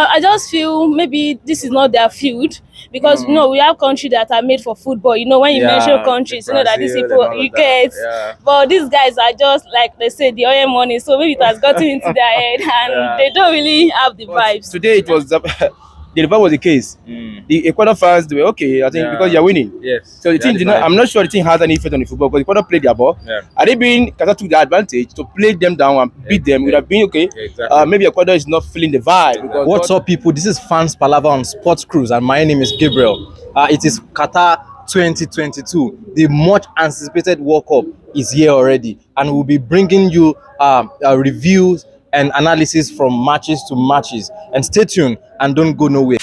I just feel maybe this is not their field because we have countries that are made for football. When you mention countries, that these people you get. Yeah. But these guys are just like they say the oil money, so maybe it has gotten into their head and Yeah. they don't really have the But vibes. today it was the reverse was the case. The Ecuador fans, they were okay, I think, Yeah. because you're winning. Yes. So the Yeah, team the did not. vibe. I'm not sure the team has any effect on the football because Ecuador played their ball. Yeah. Had it been Qatar took the advantage to play them down and beat them, it would have been okay. Yeah, exactly. Maybe Ecuador is not feeling the vibe. Because What's up, people? This is Fans Palava on Sports Cruise, and my name is Gabriel. It is Qatar 2022. The much anticipated World Cup is here already, and we'll be bringing you reviews and analysis from matches to matches. And stay tuned and don't go nowhere.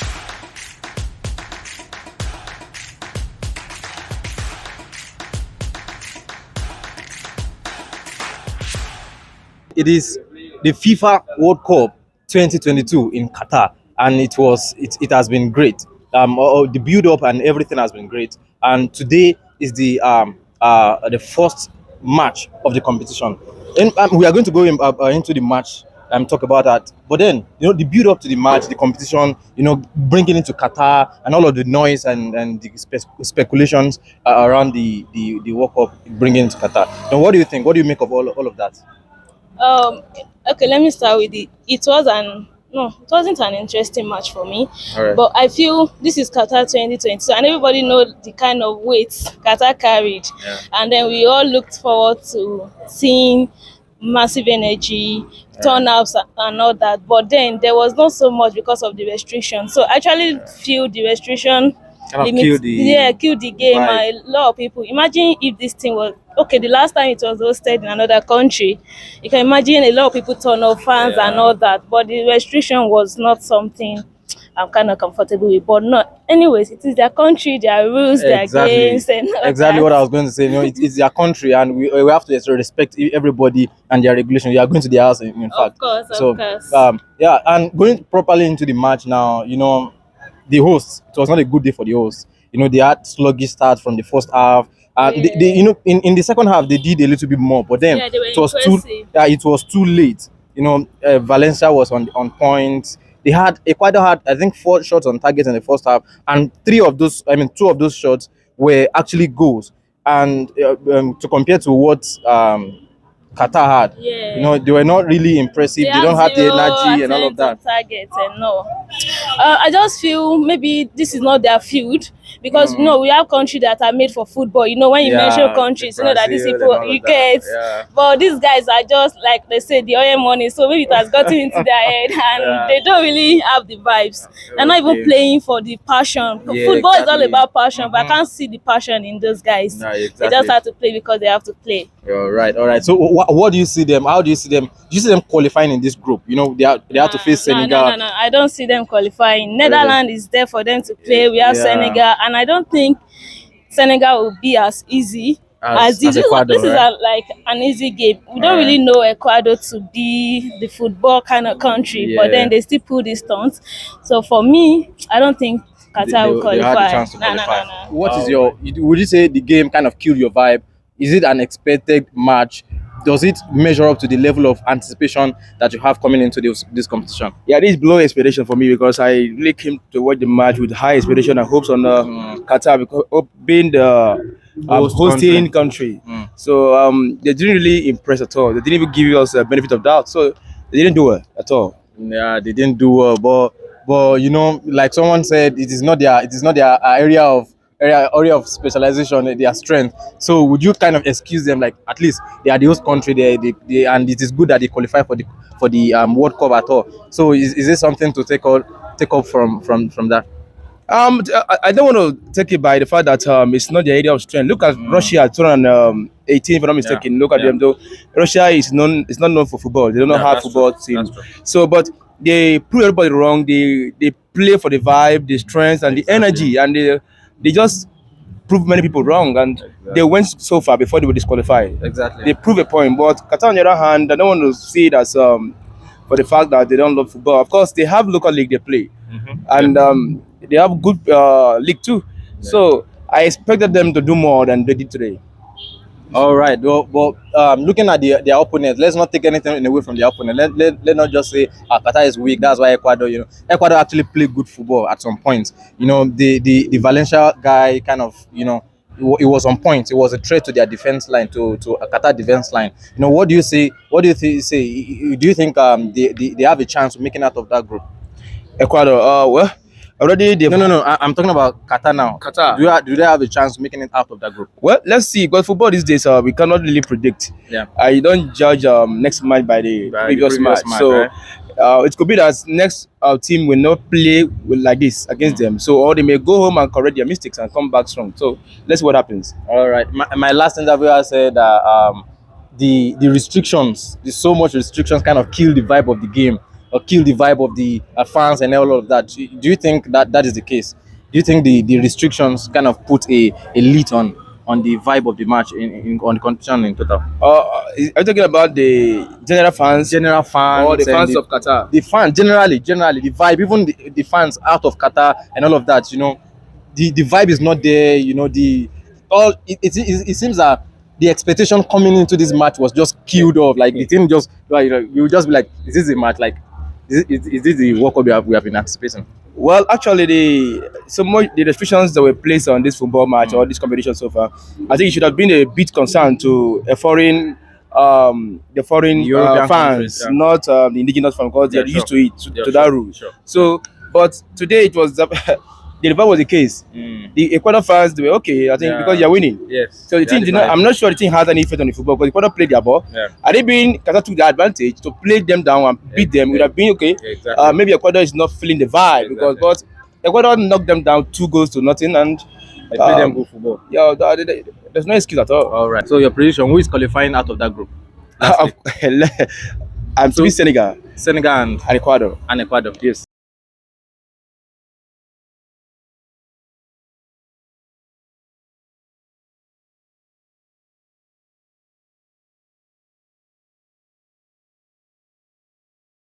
It is the FIFA World Cup 2022 in Qatar, and it has been great. The build up and everything has been great. And today is the first match of the competition. And we are going to go into the match and talk about that. But then, the build up to the match, the competition, bringing it to Qatar and all of the noise and the speculations around the World Cup, bringing it to Qatar. Now, what do you think? What do you make of all of that? Okay, let me start with it. It wasn't an interesting match for me. All right. But I feel this is Qatar 2022 and everybody knows the kind of weight Qatar carried. Yeah. And then we all looked forward to seeing massive energy, turn-ups and all that. But then there was not so much because of the restriction. So I actually feel the restriction Kind of killed killed the game. vibe. A lot of people imagine if this thing was okay the last time it was hosted in another country, you can imagine a lot of people turn off fans and all that, but the restriction was not something I'm kind of comfortable with. But not anyways, it is their country, their rules, their games and all Exactly that. what I was going to say. It's their country, and we have to respect everybody and their regulations. You are going to their house, in fact. Of course, So, of course. yeah, and going properly into the match now, the hosts, it was not a good day for the hosts. They had sluggish start from the first half. They in the second half they did a little bit more, but then They were it was impressive. it was too late. Valencia was on point. Ecuador had, I think, 4 shots on target in the first half, and 2 of those shots were actually goals. And to compare to what Qatar had, Yeah. they were not really impressive. They don't have the zero energy and all of attempts that. on target and no. I just feel maybe this is not their field because we have countries that are made for football. When you Yeah, mention countries, the that these Brazil people and all you of that. get. Yeah. But these guys are just like they say the oil money, so maybe it has gotten into their head and Yeah. they don't really have the vibes. They're not even Okay. playing for the passion. Yeah, Football is all exactly. about passion, but I can't see the passion in those guys. No, They exactly. just have to play because they have to play. All right. So, what do you see them? How do you see them? Do you see them qualifying in this group? They have to face Senegal. No. I don't see them qualifying. Netherlands is there for them to play. We have Yeah. Senegal, and I don't think Senegal will be as easy as this. Ecuador, This is right? like an easy game. We don't Alright. really know Ecuador to be the football kind of country, but Yeah. then they still pull the stunts. So for me, I don't think Qatar will They qualify. had the chance to No. qualify. What is would you say the game kind of killed your vibe? Is it an expected match? Does it measure up to the level of anticipation that you have coming into this competition? yeah, this is below expectation for me because I really came to watch the match with high expectation and hopes on Qatar because being the hosting country. So they didn't really impress at all. They didn't even give us a benefit of doubt. So they didn't do it at all. Yeah, they didn't do well, but like someone said, it is not their area of specialization, their strength. So would you kind of excuse them, like at least they are the host country, they and it is good that they qualify for the World Cup at all. So is this something to take up from that? I don't want to take it by the fact that it's not the area of strength. Look at Russia 2018, if I'm not mistaken. Look at them though. Russia is not known for football. They don't know how that's football true. team. That's true. So, but they prove everybody wrong. They play for the vibe, the strength, and the energy, and they just prove many people wrong. And they went so far before they were disqualified. Exactly. They prove a point. But Qatar, on the other hand, I don't want to see it as for the fact that they don't love football. Of course, they have local league they play, and they have good league too. So I expected them to do more than they did today. All right. Well, looking at their opponents, let's not take anything away from the opponent. Let not just say Qatar is weak. That's why Ecuador, Ecuador actually played good football at some point. The Valencia guy kind of, it was on point. It was a threat to their defense line, to a Qatar defense line. What do you say? What do you say? Do you think they have a chance of making out of that group? Ecuador, well, already they No. I'm talking about Qatar now. Qatar. Do they have a chance of making it out of that group? Well, let's see. Because football these days, we cannot really predict. Yeah. You don't judge next match by the previous match. So right? it could be that next team will not play like this against them. So or they may go home and correct their mistakes and come back strong. So let's see what happens. All right. My last interviewer said that the restrictions, there's so much restrictions, kind of kill the vibe of the game or kill the vibe of the fans and all of that. Do you think that is the case? Do you think the restrictions kind of put a lid on the vibe of the match on the competition in total? Are you talking about the general fans? Or the fans of Qatar? The fans generally the vibe, even the fans out of Qatar and all of that. The vibe is not there. It seems that the expectation coming into this match was just killed off. Like the team just, you just be like, is this a match? Like, is this the World Cup we have been anticipating? Well, actually, the restrictions that were placed on this football match or this competition so far, I think it should have been a bit concern to the foreign European fans, countries, yeah. not the indigenous fans, because they're used to it, to that rule. Sure. So, but today it was the reverse was the case. The Ecuador fans, they were okay, I think, because you're winning. Yes. So the team did not. I'm not sure the team has any effect on the football because Ecuador played their ball. Yeah. Had it been Qatar took the advantage to play them down and beat them, it would have been okay. Yeah, exactly. Maybe Ecuador is not feeling the vibe because, but Ecuador knocked them down 2-0, and They play them good football. yeah, there's no excuse at all. All right. So your prediction: who is qualifying out of that group? I'm to be Senegal Senegal and Ecuador. and Ecuador. Yes.